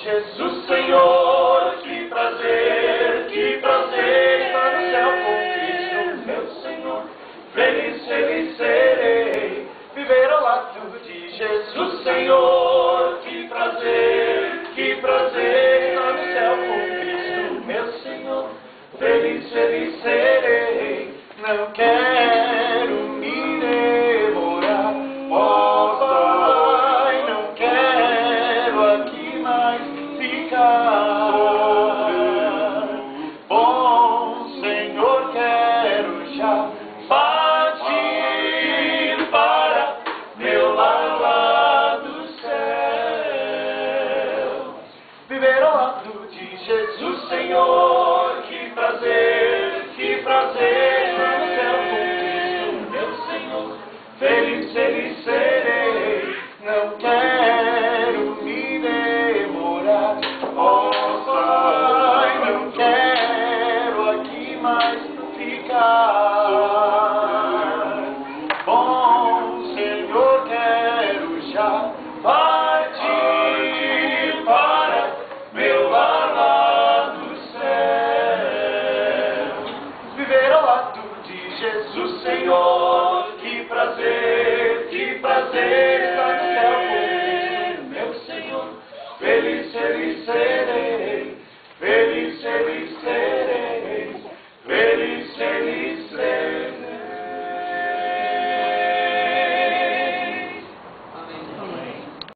Jesus, Senhor, que prazer estar no céu com Cristo, meu Senhor. Feliz, feliz serei, viver ao lado de Jesus, Senhor. Que prazer estar no céu com Cristo, meu Senhor. Feliz, feliz serei, não quero me demorar, ó Pai, não quero aqui mais ficar. Bom Senhor, quero já partir para meu lar lá do céu, viver ao lado de Jesus, Senhor. Que prazer no céu com Cristo, meu Senhor. Feliz, feliz serei, não quero me demorar, ó Pai, não quero aqui mais ficar. Bom Senhor, quero já partir para meu lar lá do céu, viver ao lado de Jesus, Senhor.